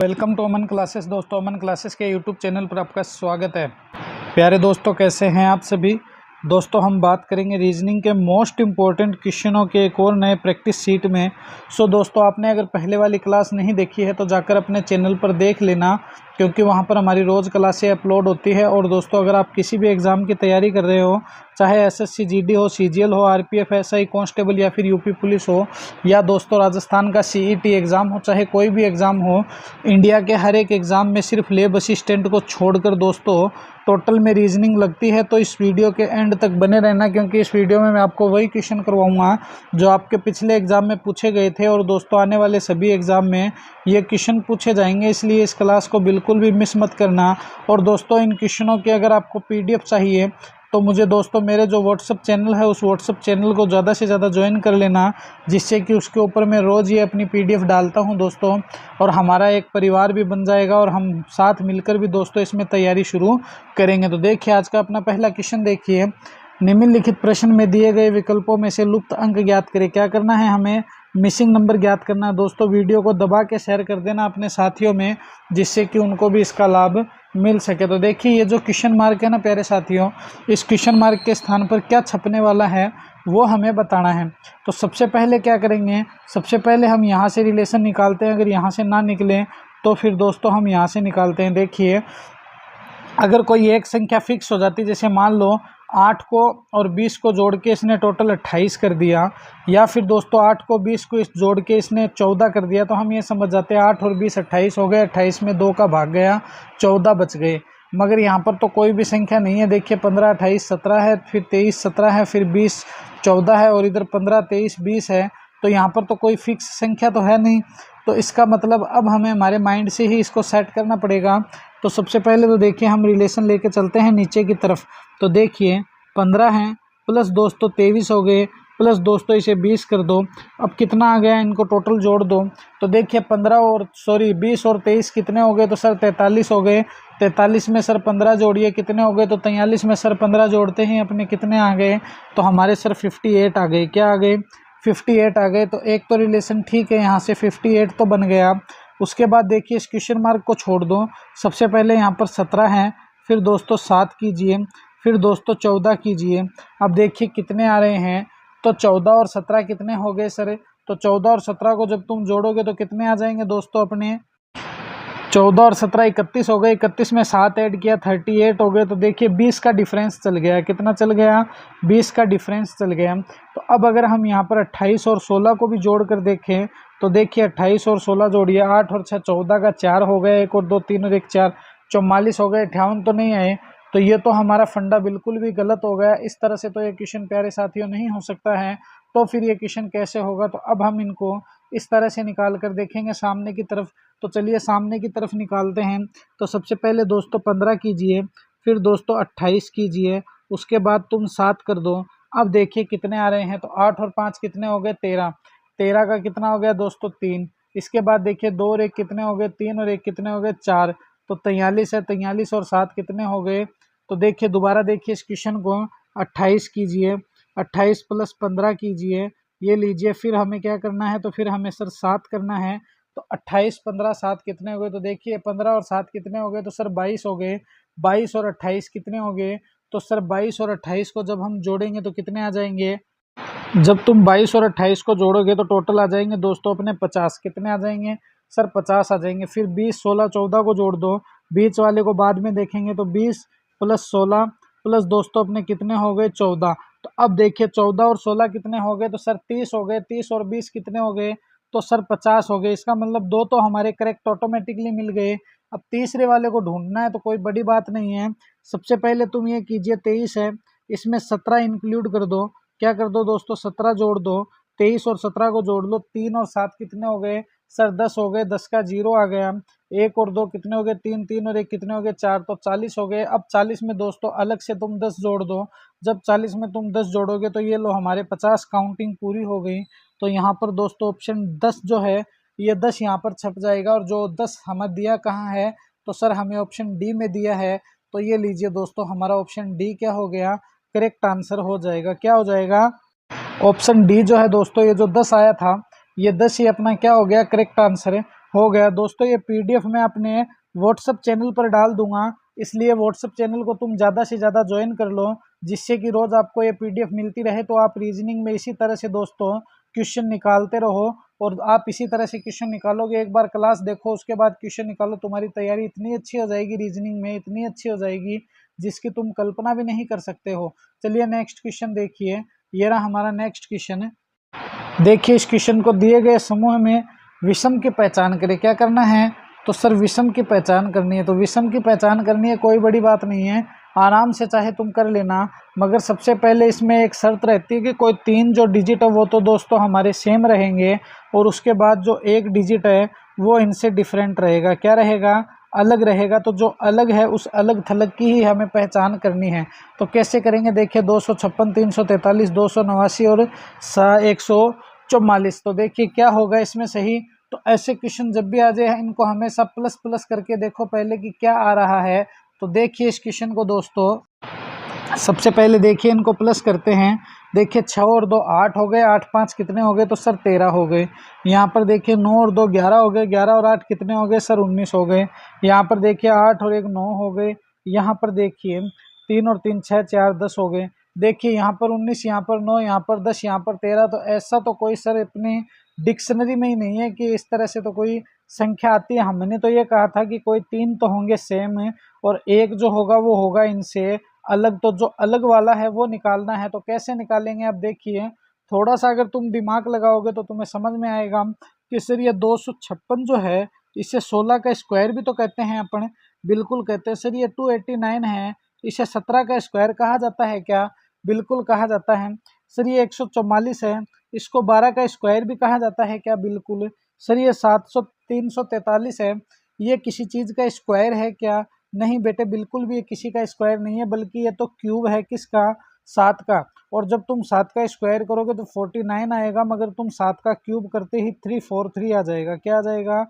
Welcome to Aman classes. दोस्तों, Aman classes के YouTube channel पर आपका स्वागत है। प्यारे दोस्तों, कैसे हैं आप सभी। दोस्तों, हम बात करेंगे रीजनिंग के मोस्ट इम्पॉर्टेंट क्वेश्चनों के एक और नए प्रैक्टिस सीट में। दोस्तों, आपने अगर पहले वाली क्लास नहीं देखी है तो जाकर अपने चैनल पर देख लेना, क्योंकि वहां पर हमारी रोज़ क्लासें अपलोड होती है। और दोस्तों, अगर आप किसी भी एग्ज़ाम की तैयारी कर रहे हो, चाहे एसएससी जीडी हो, सीजीएल हो, आरपीएफ, एसआई, कांस्टेबल या फिर यूपी पुलिस हो, या दोस्तों राजस्थान का सीईटी एग्ज़ाम हो, चाहे कोई भी एग्ज़ाम हो, इंडिया के हर एक एग्ज़ाम में सिर्फ लैब असिस्टेंट को छोड़कर दोस्तों टोटल में रीजनिंग लगती है। तो इस वीडियो के एंड तक बने रहना, क्योंकि इस वीडियो में मैं आपको वही क्वेश्चन करवाऊंगा जो आपके पिछले एग्ज़ाम में पूछे गए थे। और दोस्तों, आने वाले सभी एग्ज़ाम में ये क्वेश्चन पूछे जाएंगे, इसलिए इस क्लास को बिल्कुल भी मिस मत करना। और दोस्तों, इन क्वेश्चनों की अगर आपको पीडीएफ चाहिए तो मुझे दोस्तों मेरे जो व्हाट्सअप चैनल है उस व्हाट्सअप चैनल को ज़्यादा से ज़्यादा ज्वाइन कर लेना, जिससे कि उसके ऊपर मैं रोज़ ये अपनी पीडीएफ डालता हूं दोस्तों, और हमारा एक परिवार भी बन जाएगा और हम साथ मिलकर भी दोस्तों इसमें तैयारी शुरू करेंगे। तो देखिए, आज का अपना पहला क्वेश्चन देखिए। निम्नलिखित प्रश्न में दिए गए विकल्पों में से लुप्त अंक ज्ञात करें। क्या करना है हमें? मिसिंग नंबर ज्ञात करना है। दोस्तों, वीडियो को दबा के शेयर कर देना अपने साथियों में, जिससे कि उनको भी इसका लाभ मिल सके। तो देखिए, ये जो क्वेश्चन मार्क है ना प्यारे साथियों, इस क्वेश्चन मार्क के स्थान पर क्या छपने वाला है वो हमें बताना है। तो सबसे पहले क्या करेंगे, सबसे पहले हम यहाँ से रिलेशन निकालते हैं। अगर यहाँ से ना निकले तो फिर दोस्तों हम यहाँ से निकालते हैं। देखिए, अगर कोई एक संख्या फिक्स हो जाती, जैसे मान लो 8 को और 20 को जोड़ के इसने टोटल 28 कर दिया, या फिर दोस्तों 8 को 20 को इस जोड़ के इसने 14 कर दिया, तो हम ये समझ जाते हैं 8 और 20 28 हो गए। 28 में 2 का भाग गया, 14 बच गए। मगर यहाँ पर तो कोई भी संख्या नहीं है। देखिए, 15 28 17 है, फिर 23 17 है, फिर 20 14 है, और इधर 15 23 20 है। तो यहाँ पर तो कोई फिक्स संख्या तो है नहीं। तो इसका मतलब अब हमें हमारे माइंड से ही इसको सेट करना पड़ेगा। तो सबसे पहले तो देखिए, हम रिलेशन लेके चलते हैं नीचे की तरफ। तो देखिए, 15 हैं प्लस दोस्तों 23 हो गए, प्लस दोस्तों इसे 20 कर दो। अब कितना आ गया, इनको टोटल जोड़ दो। तो देखिए, 20 और 23 कितने हो गए? तो सर 43 हो गए। 43 में सर 15 जोड़िए, कितने हो गए? तो 43 में सर 15 जोड़ते ही अपने कितने आ गए? तो हमारे सर 58 आ गए। क्या आ गए? 58 आ गए। तो एक तो रिलेशन ठीक है, यहाँ से 58 तो बन गया। उसके बाद देखिए, इस क्वेश्चन मार्क को छोड़ दो। सबसे पहले यहाँ पर 17 हैं, फिर दोस्तों 7 कीजिए, फिर दोस्तों 14 कीजिए। अब देखिए कितने आ रहे हैं। तो 14 और 17 कितने हो गए सर? तो 14 और 17 को जब तुम जोड़ोगे तो कितने आ जाएंगे दोस्तों अपने? 14 और 17 31 हो गए। 31 में 7 ऐड किया, 38 हो गए। तो देखिए 20 का डिफरेंस चल गया। कितना चल गया? 20 का डिफरेंस चल गया। तो अब अगर हम यहाँ पर 28 और 16 को भी जोड़ कर देखें तो देखिए, 28 और 16 जोड़िए, 8 और 6 14 का 4 हो गए, 1 और 2 3 और 1 4 44 हो गए। 58 तो नहीं आए। तो ये तो हमारा फंडा बिल्कुल भी गलत हो गया। इस तरह से तो ये क्वेश्चन प्यारे साथियों नहीं हो सकता है। तो फिर ये क्वेश्चन कैसे होगा? तो अब हम इनको इस तरह से निकाल कर देखेंगे सामने की तरफ। तो चलिए सामने की तरफ निकालते हैं। तो सबसे पहले दोस्तों 15 कीजिए, फिर दोस्तों 28 कीजिए, उसके बाद तुम 7 कर दो। अब देखिए कितने आ रहे हैं। तो 8 और 5 कितने हो गए? 13। 13 का कितना हो गया दोस्तों? 3। इसके बाद देखिए 2 और 1 कितने हो गए? 3 और 1 कितने हो गए? 4। तो 43 है। 43 और 7 कितने हो गए? तो देखिए, दोबारा देखिए इस क्वेश्चन को। 28 कीजिए, 28 प्लस 15 कीजिए, ये लीजिए। फिर हमें क्या करना है? तो फिर हमें सर 7 करना है। तो 28 15 7 कितने हो गए? तो देखिए 15 और 7 कितने हो गए? तो सर 22 हो गए। 22 और 28 कितने हो गए? तो सर 22 और 28 को जब हम जोड़ेंगे तो कितने आ जाएंगे? जब तुम 22 और 28 को जोड़ोगे तो टोटल आ जाएंगे दोस्तों अपने 50। कितने आ जाएंगे? सर 50 आ जाएंगे। फिर 20 16 14 को जोड़ दो, बीच वाले को बाद में देखेंगे। तो 20 प्लस 16 प्लस दोस्तों अपने कितने हो गए? 14। तो अब देखिए 14 और 16 कितने हो गए? तो सर 30 हो गए। 30 और 20 कितने हो गए? तो सर 50 हो गए। इसका मतलब 2 तो हमारे करेक्ट ऑटोमेटिकली मिल गए। अब तीसरे वाले को ढूंढना है, तो कोई बड़ी बात नहीं है। सबसे पहले तुम ये कीजिए, 23 है, इसमें 17 इंक्लूड कर दो। क्या कर दो दोस्तों? 17 जोड़ दो। 23 और 17 को जोड़ लो। 3 और 7 कितने हो गए? सर 10 हो गए। 10 का 0 आ गया। 1 और 2 कितने हो गए? 3। 3 और 1 कितने हो गए? 4। तो 40 हो गए। अब 40 में दोस्तों अलग से तुम 10 जोड़ दो। जब 40 में तुम 10 जोड़ोगे तो ये लो हमारे 50 काउंटिंग पूरी हो गई। तो यहाँ पर दोस्तों ऑप्शन 10 जो है, ये 10 यहाँ पर छप जाएगा। और जो 10 हमें दिया कहाँ है? तो सर हमें ऑप्शन डी में दिया है। तो ये लीजिए दोस्तों, हमारा ऑप्शन डी क्या हो गया? करेक्ट आंसर हो जाएगा। क्या हो जाएगा? ऑप्शन डी जो है दोस्तों, ये जो 10 आया था, ये 10 ही अपना क्या हो गया? करेक्ट आंसर है। हो गया दोस्तों। ये पीडीएफ मैं अपने व्हाट्सएप चैनल पर डाल दूंगा, इसलिए व्हाट्सएप चैनल को तुम ज़्यादा से ज़्यादा ज्वाइन कर लो, जिससे कि रोज़ आपको ये पीडीएफ मिलती रहे। तो आप रीजनिंग में इसी तरह से दोस्तों क्वेश्चन निकालते रहो, और आप इसी तरह से क्वेश्चन निकालोगे। एक बार क्लास देखो, उसके बाद क्वेश्चन निकालो, तुम्हारी तैयारी इतनी अच्छी हो जाएगी रीजनिंग में, इतनी अच्छी हो जाएगी जिसकी तुम कल्पना भी नहीं कर सकते हो। चलिए नेक्स्ट क्वेश्चन देखिए, ये रहा हमारा नेक्स्ट क्वेश्चन। देखिए इस क्वेश्चन को, दिए गए समूह में विषम की पहचान करें। क्या करना है? तो सर विषम की पहचान करनी है। तो विषम की पहचान करनी है, कोई बड़ी बात नहीं है, आराम से चाहे तुम कर लेना। मगर सबसे पहले इसमें एक शर्त रहती है कि कोई 3 जो डिजिट है वो तो दोस्तों हमारे सेम रहेंगे, और उसके बाद जो एक डिजिट है वो इनसे डिफरेंट रहेगा। क्या रहेगा? अलग रहेगा। तो जो अलग है उस अलग थलग की ही हमें पहचान करनी है। तो कैसे करेंगे? देखिए 256, 343, 289 और 144। तो देखिए क्या होगा इसमें सही। तो ऐसे क्वेश्चन जब भी आ जाए इनको हमेशा प्लस प्लस करके देखो पहले कि क्या आ रहा है। तो देखिए इस क्वेश्चन को दोस्तों, सबसे पहले देखिए इनको प्लस करते हैं। देखिए 6 और 2 8 हो गए, 8 5 कितने हो गए? तो सर 13 हो गए। यहाँ पर देखिए 9 और 2 11 हो गए, 11 और 8 कितने हो गए? सर 19 हो गए। यहाँ पर देखिए 8 और 1 9 हो गए। यहाँ पर देखिए 3 और 3 6 4 10 हो गए। देखिए यहाँ पर 19, यहाँ पर 9, यहाँ पर 10, यहाँ पर 13। तो ऐसा तो कोई सर अपनी डिक्शनरी में ही नहीं है कि इस तरह से तो कोई संख्या आती है। हमने तो ये कहा था कि कोई 3 तो होंगे सेम, और एक जो होगा वो होगा इनसे अलग। तो जो अलग वाला है वो निकालना है। तो कैसे निकालेंगे? अब देखिए थोड़ा सा अगर तुम दिमाग लगाओगे तो तुम्हें समझ में आएगा कि सर ये 256 जो है इसे 16 का स्क्वायर भी तो कहते हैं अपन। बिल्कुल कहते हैं सर। ये 289 है, इसे 17 का स्क्वायर कहा जाता है क्या? बिल्कुल कहा जाता है। सर ये 144 है, इसको 12 का स्क्वायर भी कहा जाता है क्या? बिल्कुल। सर ये 700 343 है, ये किसी चीज़ का स्क्वायर है क्या? नहीं बेटे, बिल्कुल भी ये किसी का स्क्वायर नहीं है, बल्कि ये तो क्यूब है। किसका? 7 का। और जब तुम 7 का स्क्वायर करोगे तो 49 आएगा, मगर तुम 7 का क्यूब करते ही 343 आ जाएगा। क्या आ जाएगा?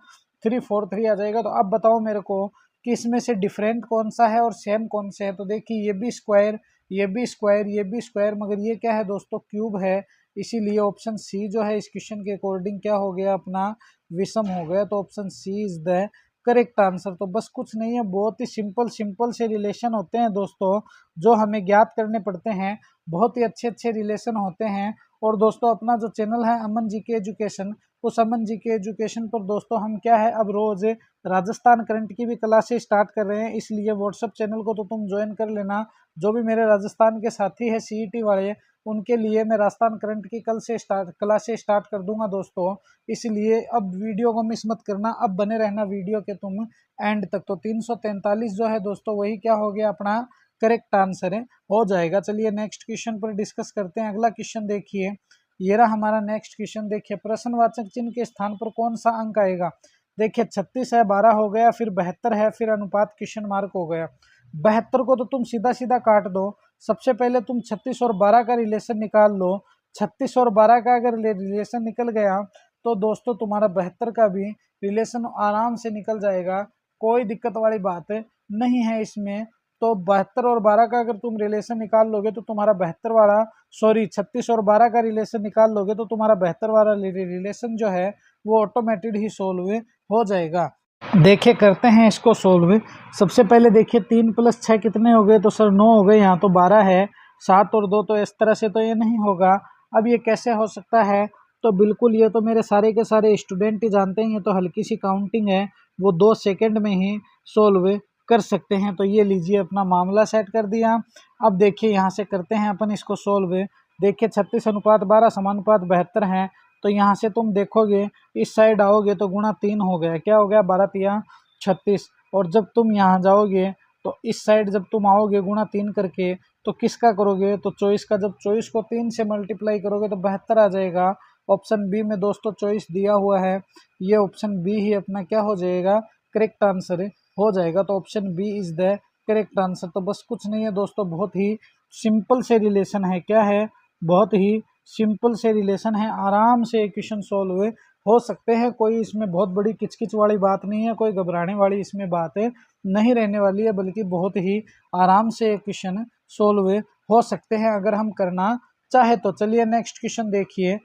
343 आ जाएगा। तो अब बताओ मेरे को कि इसमें से डिफरेंट कौन सा है और सेम कौन से है। तो देखिए ये भी स्क्वायर, ये भी स्क्वायर, ये भी स्क्वायर, मगर ये क्या है दोस्तों? क्यूब है। इसीलिए ऑप्शन सी जो है इस क्वेश्चन के अकॉर्डिंग क्या हो गया अपना? विषम हो गया। तो option C is the correct answer. तो बस कुछ नहीं है, बहुत ही सिंपल सिंपल से रिलेशन होते हैं दोस्तों जो हमें ज्ञात करने पड़ते हैं। बहुत ही अच्छे अच्छे रिलेशन होते हैं। और दोस्तों अपना जो चैनल है अमन जी के एजुकेशन, उस अमन जी के एजुकेशन पर दोस्तों हम क्या है अब रोज राजस्थान करंट की भी क्लासेस स्टार्ट कर रहे हैं। इसलिए व्हाट्सएप चैनल को तो तुम ज्वाइन कर लेना। जो भी मेरे राजस्थान के साथी है सीईटी वाले, उनके लिए मैं राजस्थान करंट की कल से क्लासेस स्टार्ट कर दूंगा दोस्तों। इसलिए अब वीडियो को मिस मत करना, अब बने रहना वीडियो के तुम एंड तक। तो 343 जो है दोस्तों वही क्या हो गया अपना करेक्ट आंसर है, हो जाएगा। चलिए नेक्स्ट क्वेश्चन पर डिस्कस करते हैं। अगला क्वेश्चन देखिए, ये रहा हमारा नेक्स्ट क्वेश्चन। देखिए प्रश्नवाचक चिन्ह के स्थान पर कौन सा अंक आएगा? देखिए 36 है, 12 हो गया, फिर 72 है, फिर अनुपात क्वेश्चन मार्क हो गया। 72 को तो तुम सीधा सीधा काट दो। सबसे पहले तुम 36 और 12 का रिलेशन निकाल लो। 36 और 12 का अगर रिलेशन निकल गया तो दोस्तों तुम्हारा 72 का भी रिलेशन आराम से निकल जाएगा। कोई दिक्कत वाली बात नहीं है इसमें। तो 72 और 12 का अगर तुम रिलेशन निकाल लोगे तो तुम्हारा 72 वाला, सॉरी 36 और 12 का रिलेशन निकाल लोगे तो तुम्हारा 72 वाला रिलेशन जो है वो ऑटोमेटेड ही सोल्व हो जाएगा। देखिए करते हैं इसको सोल्व। सबसे पहले देखिए 3 + 6 कितने हो गए? तो सर 9 हो गए। यहाँ तो 12 है, 7 और 2, तो इस तरह से तो ये नहीं होगा। अब ये कैसे हो सकता है? तो बिल्कुल ये तो मेरे सारे के सारे स्टूडेंट ही जानते हैं, ये तो हल्की सी काउंटिंग है, वो 2 सेकंड में ही सोल्व कर सकते हैं। तो ये लीजिए अपना मामला सेट कर दिया। अब देखिए यहाँ से करते हैं अपन इसको सोल्व। देखिए 36:12 समानुपात 72 है। तो यहाँ से तुम देखोगे इस साइड आओगे तो गुणा 3 हो गया। क्या हो गया? 12 तिया 36। और जब तुम यहाँ जाओगे तो इस साइड जब तुम आओगे गुणा 3 करके, तो किसका करोगे? तो 24 का। जब 24 को 3 से मल्टीप्लाई करोगे तो 72 आ जाएगा। ऑप्शन बी में दोस्तों 24 दिया हुआ है, ये ऑप्शन बी ही अपना क्या हो जाएगा? करेक्ट आंसर हो जाएगा। तो option B is the correct answer. तो बस कुछ नहीं है दोस्तों, बहुत ही सिंपल से रिलेशन है। क्या है? बहुत ही सिंपल से रिलेशन है, आराम से क्वेश्चन सोल्व हो सकते हैं। कोई इसमें बहुत बड़ी किचकिच वाली बात नहीं है, कोई घबराने वाली इसमें बात नहीं रहने वाली है, बल्कि बहुत ही आराम से क्वेश्चन सोल्व हो सकते हैं अगर हम करना चाहे तो। चलिए नेक्स्ट क्वेश्चन देखिए,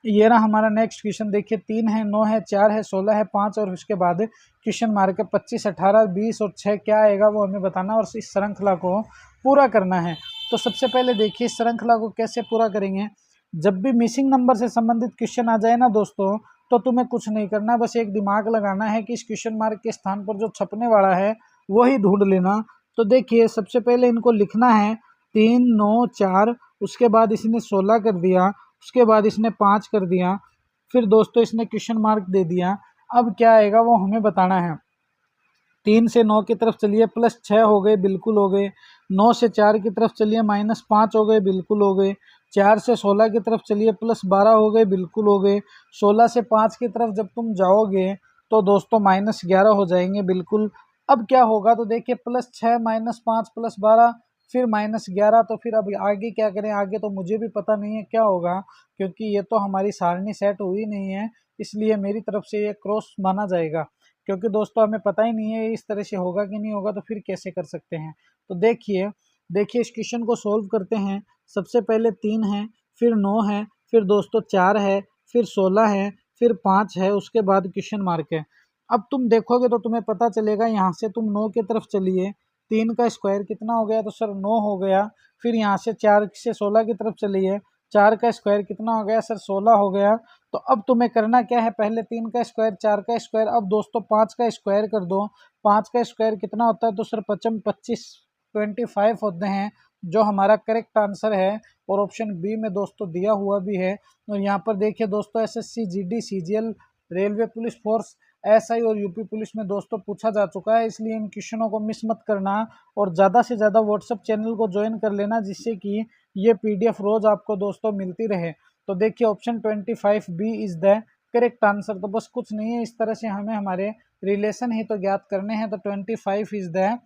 ये रहा हमारा नेक्स्ट क्वेश्चन। देखिए 3 है, 9 है, 4 है, 16 है, 5 और उसके बाद क्वेश्चन मार्क है 25, 18, 20 और 6 क्या आएगा वो हमें बताना और इस श्रृंखला को पूरा करना है। तो सबसे पहले देखिए इस श्रृंखला को कैसे पूरा करेंगे। जब भी मिसिंग नंबर से संबंधित क्वेश्चन आ जाए ना दोस्तों, तो तुम्हें कुछ नहीं करना, बस एक दिमाग लगाना है कि इस क्वेश्चन मार्क के स्थान पर जो छपने वाला है वही ढूंढ लेना। तो देखिए सबसे पहले इनको लिखना है 3, 9, 4, उसके बाद इसने 16 कर दिया, उसके बाद इसने 5 कर दिया, फिर दोस्तों इसने क्वेश्चन मार्क दे दिया। अब क्या आएगा वो हमें बताना है। 3 से 9 की तरफ चलिए +6 हो गए, बिल्कुल हो गए। 9 से 4 की तरफ चलिए -5 हो गए, बिल्कुल हो गए। 4 से 16 की तरफ चलिए +12 हो गए, बिल्कुल हो गए। 16 से 5 की तरफ जब तुम जाओगे तो दोस्तों -11 हो जाएंगे, बिल्कुल। अब क्या होगा तो देखिए +6 -5 +12 फिर -11, तो फिर अब आगे क्या करें, आगे तो मुझे भी पता नहीं है क्या होगा, क्योंकि ये तो हमारी सारणी सेट हुई नहीं है, इसलिए मेरी तरफ से ये क्रॉस माना जाएगा। क्योंकि दोस्तों हमें पता ही नहीं है इस तरह से होगा कि नहीं होगा, तो फिर कैसे कर सकते हैं। तो देखिए देखिए इस क्वेश्चन को सोल्व करते हैं। सबसे पहले 3 है, फिर 9 है, फिर दोस्तों 4 है, फिर 16 है, फिर 5 है, उसके बाद क्वेश्चन मार्क है। अब तुम देखोगे तो तुम्हें पता चलेगा, यहाँ से तुम 9 की तरफ चलिए, 3 का स्क्वायर कितना हो गया, तो सर 9 हो गया। फिर यहाँ से 4 से 16 की तरफ चलिए, 4 का स्क्वायर कितना हो गया, सर 16 हो गया। तो अब तुम्हें करना क्या है, पहले 3 का स्क्वायर, 4 का स्क्वायर, अब दोस्तों 5 का स्क्वायर कर दो। 5 का स्क्वायर कितना होता है, तो सर 25 25 होते हैं, जो हमारा करेक्ट आंसर है। और ऑप्शन बी में दोस्तों दिया हुआ भी है। और यहाँ पर देखिए दोस्तों SSC, GD, CGL, railway police force, SI और यूपी पुलिस में दोस्तों पूछा जा चुका है, इसलिए इन क्वेश्चनों को मिस मत करना और ज़्यादा से ज़्यादा व्हाट्सएप चैनल को ज्वाइन कर लेना, जिससे कि ये पीडीएफ रोज आपको दोस्तों मिलती रहे। तो देखिए option 25 B is the correct answer. तो बस कुछ नहीं है, इस तरह से हमें हमारे रिलेशन ही तो ज्ञात करने हैं। तो 25 इज द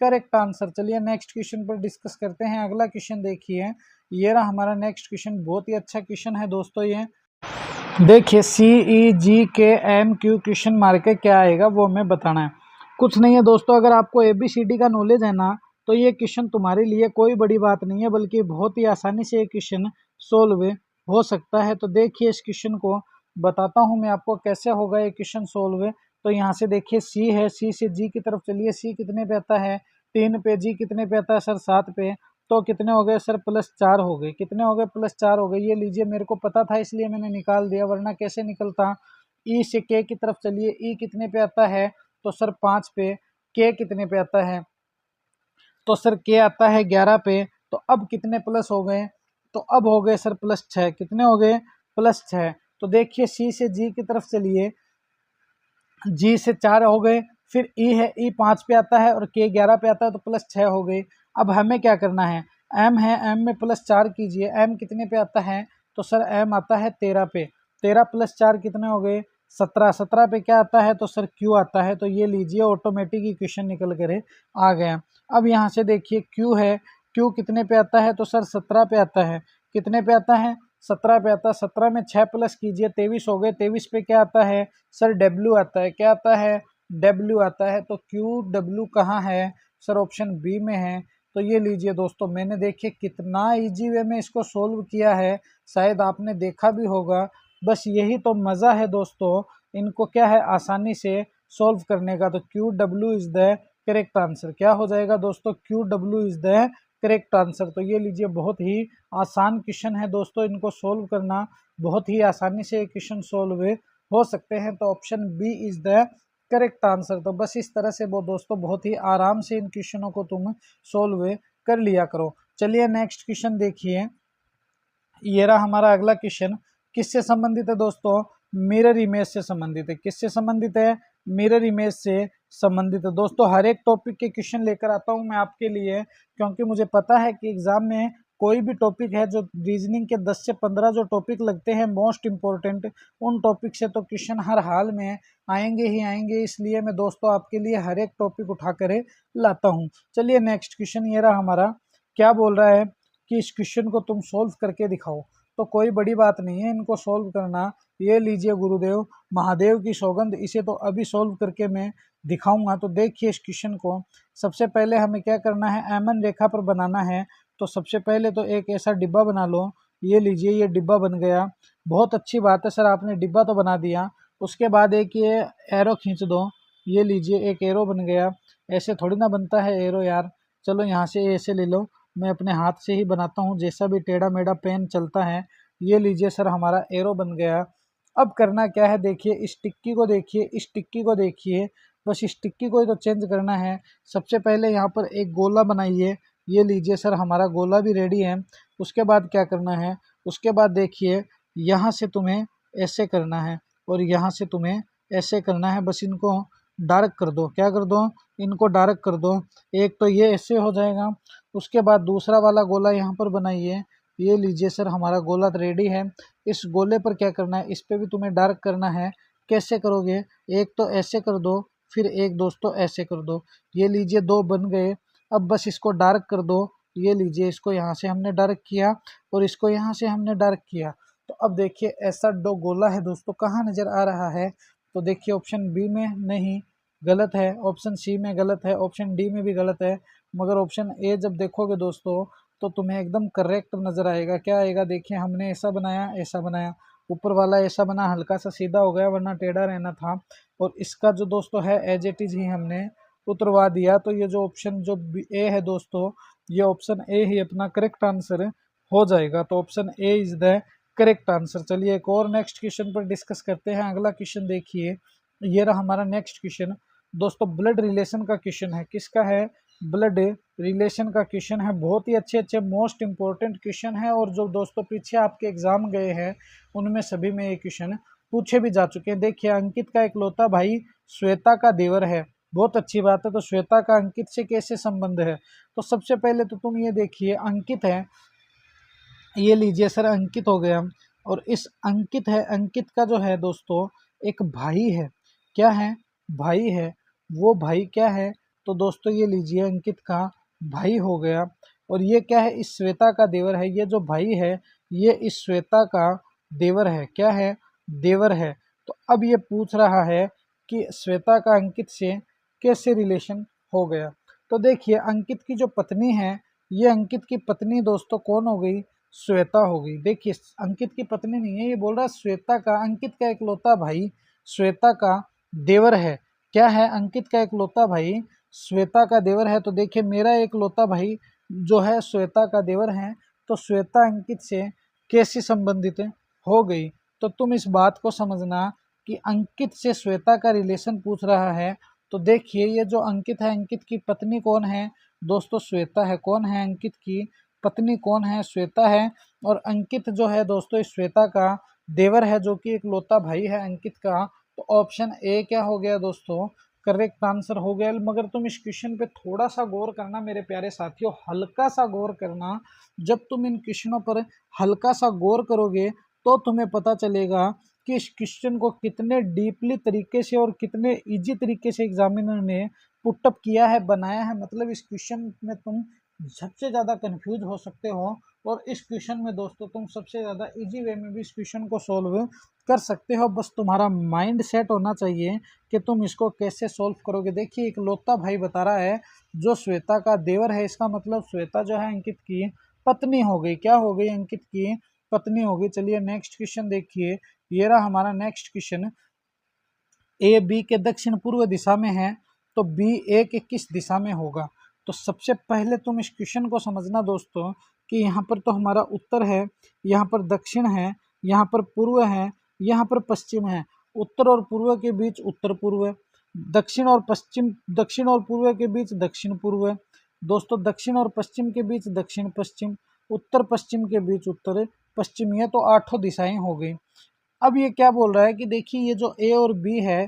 करेक्ट आंसर। चलिए नेक्स्ट क्वेश्चन पर डिस्कस करते हैं। अगला क्वेश्चन देखिए, ये रहा हमारा नेक्स्ट क्वेश्चन, बहुत ही अच्छा क्वेश्चन है दोस्तों। ये देखिए CEGKMQ क्वेश्चन मार्क है, क्या आएगा वो हमें बताना है। कुछ नहीं है दोस्तों, अगर आपको ABCD का नॉलेज है ना, तो ये क्वेश्चन तुम्हारे लिए कोई बड़ी बात नहीं है, बल्कि बहुत ही आसानी से ये क्वेश्चन सोल्व हो सकता है। तो देखिए इस क्वेश्चन को बताता हूँ मैं आपको कैसे होगा ये क्वेश्चन सोल्व। तो यहाँ से देखिए C है, C से G की तरफ चलिए। C कितने पे आता है, 3 पे। G कितने पे आता है, सर 7 पे। तो कितने हो गए, सर +4 हो गए। कितने हो गए, +4 हो गए। ये लीजिए, मेरे को पता था इसलिए मैंने निकाल दिया, वरना कैसे निकलता। ई से के की तरफ चलिए। ई कितने पे आता है, तो सर 5 पे। के कितने पे आता है, तो सर के आता है 11 पे। तो अब कितने प्लस हो गए, तो अब हो गए सर +6। कितने हो गए, +6। तो देखिए सी से जी की तरफ चलिए। जी से 4 हो गए, फिर ई है, ई 5 पे आता है और के 11 पे आता है, तो +6 हो गई। अब हमें क्या करना है, एम है, एम में +4 कीजिए। एम कितने पे आता है, तो सर एम आता है 13 पे। 13 +4 कितने हो गए, 17। 17 पे क्या आता है, तो सर क्यू आता है। तो ये लीजिए ऑटोमेटिक ही क्वेश्चन निकल कर आ गया। अब यहाँ से देखिए क्यू है, क्यू कितने पे आता है, तो सर 17 पे आता है। कितने पे आता है, 17 पे आता है। 17 में 6 प्लस कीजिए, 23 हो गए। 23 पे क्या आता है, सर डब्ल्यू आता है। क्या आता है, डब्ल्यू आता है। तो क्यू डब्ल्यू कहाँ है, सर ऑप्शन बी में है। तो ये लीजिए दोस्तों, मैंने देखिए कितना इजी वे में इसको सोल्व किया है, शायद आपने देखा भी होगा। बस यही तो मज़ा है दोस्तों, इनको क्या है आसानी से सोल्व करने का। तो Q W is the correct answer. क्या हो जाएगा दोस्तों, Q W is the correct answer. तो ये लीजिए, बहुत ही आसान क्वेश्चन है दोस्तों, इनको सोल्व करना बहुत ही आसानी से क्वेश्चन सोल्व हो सकते हैं। तो option B is the correct answer. तो बस इस तरह से वो दोस्तों बहुत ही आराम से इन क्वेश्चनों को तुम सोल्व कर लिया करो। चलिए नेक्स्ट क्वेश्चन देखिए, ये रहा हमारा अगला क्वेश्चन। किससे संबंधित है दोस्तों, मिरर इमेज से संबंधित है। किससे संबंधित है, मिरर इमेज से संबंधित है। दोस्तों हर एक टॉपिक के क्वेश्चन लेकर आता हूं मैं आपके लिए, क्योंकि मुझे पता है कि एग्जाम में कोई भी टॉपिक है, जो रीजनिंग के 10 से 15 जो टॉपिक लगते हैं मोस्ट इंपॉर्टेंट, उन टॉपिक से तो क्वेश्चन हर हाल में आएंगे ही आएंगे। इसलिए मैं दोस्तों आपके लिए हर एक टॉपिक उठा कर लाता हूँ। चलिए नेक्स्ट क्वेश्चन ये रहा हमारा, क्या बोल रहा है कि इस क्वेश्चन को तुम सोल्व करके दिखाओ। तो कोई बड़ी बात नहीं है इनको सोल्व करना। ये लीजिए गुरुदेव, महादेव की सौगंध, इसे तो अभी सोल्व करके मैं दिखाऊंगा। तो देखिए इस क्वेश्चन को, सबसे पहले हमें क्या करना है, एमएन रेखा पर बनाना है। तो सबसे पहले तो एक ऐसा डिब्बा बना लो। ये लीजिए, ये डिब्बा बन गया। बहुत अच्छी बात है सर, आपने डिब्बा तो बना दिया। उसके बाद एक ये एरो खींच दो, ये लीजिए एक एरो बन गया। ऐसे थोड़ी ना बनता है एरो यार। चलो यहाँ से ऐसे ले लो, मैं अपने हाथ से ही बनाता हूँ, जैसा भी टेढ़ा मेढ़ा पेन चलता है। ये लीजिए सर, हमारा एरो बन गया। अब करना क्या है, देखिए इस टिक्की को देखिए, इस टिक्की को देखिए, बस इस टिक्की को ही तो चेंज करना है। सबसे पहले यहाँ पर एक गोला बनाइए। ये लीजिए सर, हमारा गोला भी रेडी है। उसके बाद क्या करना है, उसके बाद देखिए यहाँ से तुम्हें ऐसे करना है और यहाँ से तुम्हें ऐसे करना है। बस इनको डार्क कर दो, क्या कर दो, इनको डार्क कर दो। एक तो ये ऐसे हो जाएगा। उसके बाद दूसरा वाला गोला यहाँ पर बनाइए। ये लीजिए सर, हमारा गोला रेडी है। इस गोले पर क्या करना है, इस पे भी तुम्हें डार्क करना है। कैसे करोगे, एक तो ऐसे कर दो, फिर एक दोस्तों ऐसे कर दो। ये लीजिए दो बन गए। अब बस इसको डार्क कर दो। ये लीजिए, इसको यहाँ से हमने डार्क किया और इसको यहाँ से हमने डार्क किया। तो अब देखिए ऐसा दो गोला है दोस्तों, कहाँ नज़र आ रहा है, तो देखिए ऑप्शन बी में नहीं, गलत है। ऑप्शन सी में गलत है, ऑप्शन डी में भी गलत है। मगर ऑप्शन ए जब देखोगे दोस्तों तो तुम्हें एकदम करेक्ट नज़र आएगा। क्या आएगा, देखिए हमने ऐसा बनाया, ऐसा बनाया, ऊपर वाला ऐसा बना, हल्का सा सीधा हो गया वरना टेढ़ा रहना था। और इसका जो दोस्तों है एज इट इज़ ही हमने उतरवा दिया। तो ये जो ऑप्शन जो ए है दोस्तों, ये ऑप्शन ए ही अपना करेक्ट आंसर हो जाएगा। तो option A is the correct answer. चलिए एक और नेक्स्ट क्वेश्चन पर डिस्कस करते हैं। अगला क्वेश्चन देखिए, ये रहा हमारा नेक्स्ट क्वेश्चन दोस्तों। ब्लड रिलेशन का क्वेश्चन है, किसका है, ब्लड रिलेशन का क्वेश्चन है। बहुत ही अच्छे अच्छे मोस्ट इंपॉर्टेंट क्वेश्चन है, और जो दोस्तों पीछे आपके एग्जाम गए हैं उनमें सभी में ये क्वेश्चन पूछे भी जा चुके हैं। देखिए, अंकित का इकलौता भाई श्वेता का देवर है। बहुत अच्छी बात है। तो श्वेता का अंकित से कैसे संबंध है, तो सबसे पहले तो तुम ये देखिए, अंकित है, ये लीजिए सर अंकित हो गया। और इस अंकित है, अंकित का जो है दोस्तों एक भाई है। क्या है, भाई है। वो भाई क्या है, तो दोस्तों ये लीजिए अंकित का भाई हो गया। और ये क्या है, इस श्वेता का देवर है। ये जो भाई है ये इस श्वेता का देवर है। क्या है, देवर है। तो अब ये पूछ रहा है कि श्वेता का अंकित से कैसे रिलेशन हो गया। तो देखिए अंकित की जो पत्नी है, ये अंकित की पत्नी दोस्तों कौन हो गई, श्वेता हो गई। देखिए अंकित की पत्नी नहीं है, ये बोल रहा है श्वेता का, अंकित का इकलौता भाई श्वेता का देवर है। क्या है, अंकित का इकलौता भाई श्वेता का देवर है। तो देखिए मेरा इकलौता भाई जो है श्वेता का देवर है। तो श्वेता अंकित से कैसे संबंधित हो गई। तो तुम इस बात को समझना कि अंकित से श्वेता का रिलेशन पूछ रहा है। तो देखिए ये जो अंकित है, अंकित की पत्नी कौन है दोस्तों, श्वेता है। कौन है, अंकित की पत्नी कौन है, श्वेता है। और अंकित जो है दोस्तों इस श्वेता का देवर है, जो कि इकलौता भाई है अंकित का। तो ऑप्शन ए क्या हो गया दोस्तों, करेक्ट आंसर हो गया। मगर तुम इस क्वेश्चन पे थोड़ा सा गौर करना मेरे प्यारे साथियों, हल्का सा गौर करना। जब तुम इन क्वेश्चनों पर हल्का सा गौर करोगे तो तुम्हें पता चलेगा कि इस क्वेश्चन को कितने डीपली तरीके से और कितने इजी तरीके से एग्जामिनर ने पुटअप किया है, बनाया है। मतलब इस क्वेश्चन में तुम सबसे ज़्यादा कंफ्यूज हो सकते हो, और इस क्वेश्चन में दोस्तों तुम सबसे ज़्यादा इजी वे में भी इस क्वेश्चन को सॉल्व कर सकते हो। बस तुम्हारा माइंड सेट होना चाहिए कि तुम इसको कैसे सॉल्व करोगे। देखिए इकलौता भाई बता रहा है जो श्वेता का देवर है, इसका मतलब श्वेता जो है अंकित की पत्नी हो गई। क्या हो गई, अंकित की पत्नी हो गई। चलिए नेक्स्ट क्वेश्चन देखिए, ये रहा हमारा नेक्स्ट क्वेश्चन। ए बी के दक्षिण पूर्व दिशा में है, तो बी ए के किस दिशा में होगा। तो सबसे पहले तुम इस क्वेश्चन को समझना दोस्तों कि यहाँ पर तो हमारा उत्तर है, यहाँ पर दक्षिण है, यहाँ पर पूर्व है, यहाँ पर पश्चिम है। उत्तर और पूर्व के बीच उत्तर पूर्व, दक्षिण और पश्चिम, दक्षिण और पूर्व के बीच दक्षिण पूर्व दोस्तों, दक्षिण और पश्चिम के बीच दक्षिण पश्चिम, उत्तर पश्चिम के बीच उत्तर पश्चिम। ये तो आठों दिशाएं हो गई। अब ये क्या बोल रहा है कि देखिए ये जो ए और बी है,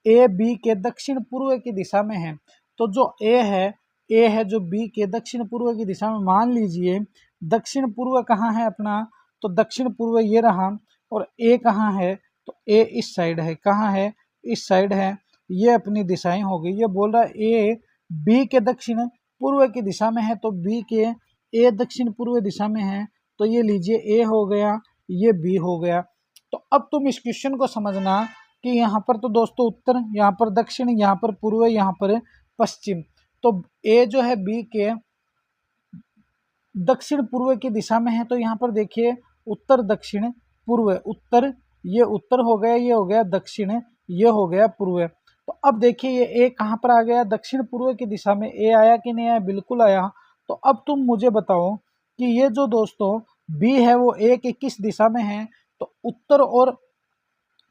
ए बी के दक्षिण पूर्व की दिशा में है। तो जो ए है जो बी के दक्षिण पूर्व की दिशा में, मान लीजिए दक्षिण पूर्व कहाँ है अपना, तो दक्षिण पूर्व ये रहा। और ए कहाँ है, तो ए इस साइड है। कहाँ है, इस साइड है। ये अपनी दिशाएं हो गई। ये बोल रहा है ए बी के दक्षिण पूर्व की दिशा में है, तो बी के ए दक्षिण पूर्व दिशा में है। तो ये लीजिए ए हो गया, ये बी हो गया। तो अब तुम इस क्वेश्चन को समझना कि यहाँ पर तो दोस्तों उत्तर, यहाँ पर दक्षिण, यहाँ पर पूर्व, यहाँ पर पश्चिम। तो ए जो है बी के दक्षिण पूर्व की दिशा में है, तो यहाँ पर देखिए उत्तर दक्षिण पूर्व, उत्तर ये उत्तर हो गया, ये हो गया दक्षिण, ये हो गया पूर्व। तो अब देखिए ये ए कहाँ पर आ गया, दक्षिण पूर्व की दिशा में ए आया कि नहीं आया, बिल्कुल आया। तो अब तुम मुझे बताओ कि ये जो दोस्तों बी है वो ए की किस दिशा में है, तो उत्तर और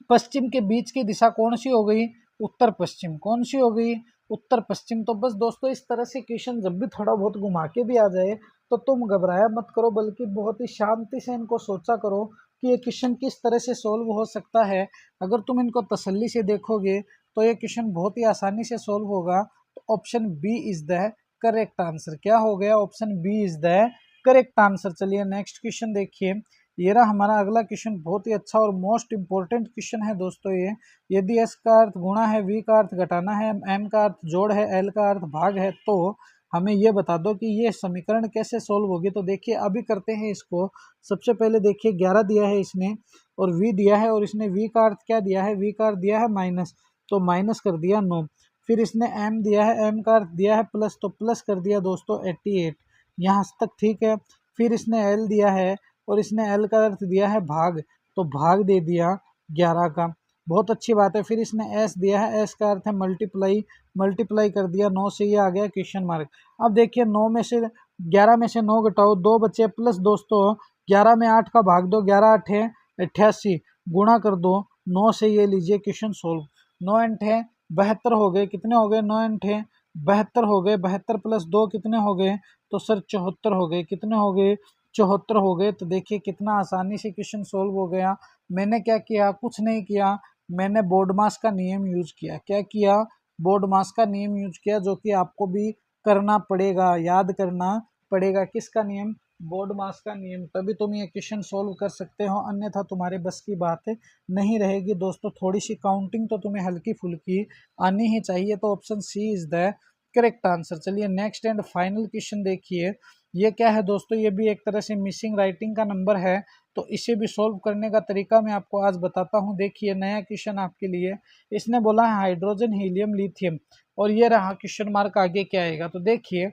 पश्चिम के बीच की दिशा कौन सी हो गई, उत्तर पश्चिम। कौन सी हो गई, उत्तर पश्चिम। तो बस दोस्तों इस तरह से क्वेश्चन जब भी थोड़ा बहुत घुमा के भी आ जाए तो तुम घबराया मत करो, बल्कि बहुत ही शांति से इनको सोचा करो कि ये क्वेश्चन किस तरह से सोल्व हो सकता है। अगर तुम इनको तसल्ली से देखोगे तो ये क्वेश्चन बहुत ही आसानी से सोल्व होगा। तो option B is the correct answer. क्या हो गया, option B is the correct answer. चलिए नेक्स्ट क्वेश्चन देखिए। ये रहा हमारा अगला क्वेश्चन, बहुत ही अच्छा और मोस्ट इंपॉर्टेंट क्वेश्चन है दोस्तों ये। यदि एस का अर्थ गुणा है, वी का अर्थ घटाना है, एम का अर्थ जोड़ है, एल का अर्थ भाग है, तो हमें ये बता दो कि ये समीकरण कैसे सोल्व होगी। तो देखिए अभी करते हैं इसको। सबसे पहले देखिए 11 दिया है इसने और वी दिया है, और इसने वी का अर्थ क्या दिया है, वी का अर्थ दिया है माइनस, तो माइनस कर दिया 9। फिर इसने एम दिया है, एम का अर्थ दिया है प्लस, तो प्लस कर दिया दोस्तों 88। यहाँ तक ठीक है। फिर इसने एल दिया है और इसने एल का अर्थ दिया है भाग, तो भाग दे दिया 11 का, बहुत अच्छी बात है। फिर इसने एस दिया है, एस का अर्थ है मल्टीप्लाई, मल्टीप्लाई कर दिया 9 से, ये आ गया क्वेश्चन मार्क। अब देखिए 9 में से 11 में से 9 घटाओ, 2 बचे, प्लस दोस्तों 11 में 8 का भाग दो, 11 8 है 88, गुणा कर दो 9 से, ये लीजिए क्वेश्चन सोल्व। 9 8 है 72 हो गए, कितने हो गए, 9 8 है 72 हो गए, 72 प्लस 2 कितने हो गए, तो सर 74 हो गए, कितने हो गए, 74 हो गए। तो देखिए कितना आसानी से क्वेश्चन सोल्व हो गया। मैंने क्या किया, कुछ नहीं किया, मैंने बोर्ड मास का नियम यूज किया। क्या किया, बोर्ड मास का नियम यूज किया, जो कि आपको भी करना पड़ेगा, याद करना पड़ेगा। किसका नियम, बोर्ड मास का नियम, तभी तुम ये क्वेश्चन सोल्व कर सकते हो, अन्यथा तुम्हारे बस की बात नहीं रहेगी दोस्तों। थोड़ी सी काउंटिंग तो तुम्हें हल्की फुल्की आनी ही चाहिए। तो option C is the correct answer. चलिए नेक्स्ट एंड फाइनल क्वेश्चन देखिए। ये क्या है दोस्तों, ये भी एक तरह से मिसिंग राइटिंग का नंबर है, तो इसे भी सोल्व करने का तरीका मैं आपको आज बताता हूँ। देखिए नया क्वेश्चन आपके लिए। इसने बोला है हाइड्रोजन, हीलियम, लिथियम, और ये रहा क्वेश्चन मार्क, आगे क्या आएगा। तो देखिए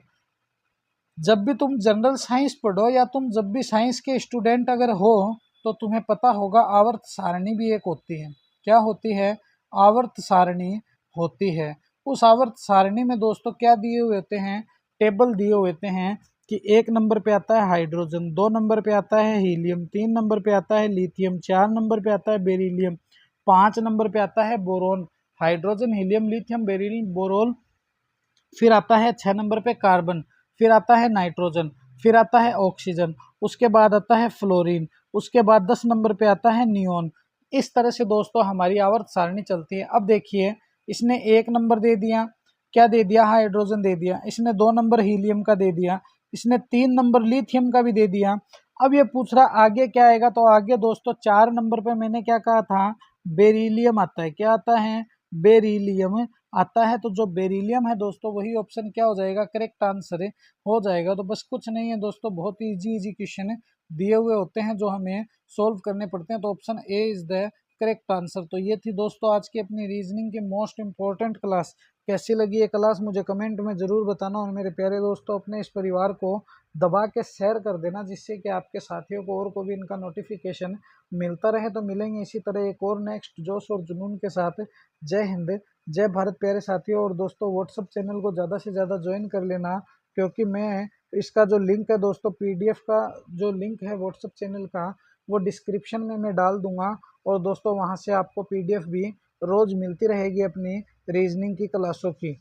जब भी तुम जनरल साइंस पढ़ो या तुम जब भी साइंस के स्टूडेंट अगर हो, तो तुम्हें पता होगा आवर्त सारणी भी एक होती है। क्या होती है, आवर्त सारणी होती है। उस आवर्त सारणी में दोस्तों क्या दिए हुए होते हैं, टेबल दिए हुए होते हैं कि 1 नंबर पे आता है हाइड्रोजन, 2 नंबर पे आता है हीलियम, 3 नंबर पे आता है लिथियम, 4 नंबर पे आता है बेरिलियम, 5 नंबर पे आता है boron. Hydrogen, helium, lithium, beryllium, boron. फिर आता है 6 नंबर पे कार्बन, फिर आता है नाइट्रोजन, फिर आता है ऑक्सीजन, उसके बाद आता है फ्लोरीन, उसके बाद 10 नंबर पे आता है नियोन। इस तरह से दोस्तों हमारी आवर्त सारणी चलती है। अब देखिए इसने 1 नंबर दे दिया, क्या दे दिया, हाइड्रोजन दे दिया। इसने 2 नंबर हीलियम का दे दिया, इसने 3 नंबर लिथियम का भी दे दिया। अब ये पूछ रहा आगे क्या आएगा, तो आगे दोस्तों 4 नंबर पे मैंने क्या कहा था, बेरिलियम आता है। क्या आता है, बेरिलियम आता है। तो जो बेरिलियम है दोस्तों वही ऑप्शन क्या हो जाएगा, करेक्ट आंसर हो जाएगा। तो बस कुछ नहीं है दोस्तों, बहुत ही इजी इजी क्वेश्चन दिए हुए होते हैं जो हमें सोल्व करने पड़ते हैं। तो option A is the correct answer. तो ये थी दोस्तों आज की अपनी रीजनिंग की मोस्ट इंपॉर्टेंट क्लास। कैसी लगी ये क्लास मुझे कमेंट में ज़रूर बताना, और मेरे प्यारे दोस्तों अपने इस परिवार को दबा के शेयर कर देना, जिससे कि आपके साथियों को और को भी इनका नोटिफिकेशन मिलता रहे। तो मिलेंगे इसी तरह एक और नेक्स्ट जोश और जुनून के साथ। जय हिंद, जय भारत प्यारे साथियों। और दोस्तों व्हाट्सअप चैनल को ज़्यादा से ज़्यादा ज्वाइन कर लेना, क्योंकि मैं इसका जो लिंक है दोस्तों, पीडीएफ का जो लिंक है व्हाट्सअप चैनल का, वो डिस्क्रिप्शन में मैं डाल दूंगा। और दोस्तों वहां से आपको पीडीएफ भी रोज़ मिलती रहेगी अपनी रीजनिंग की क्लासों की।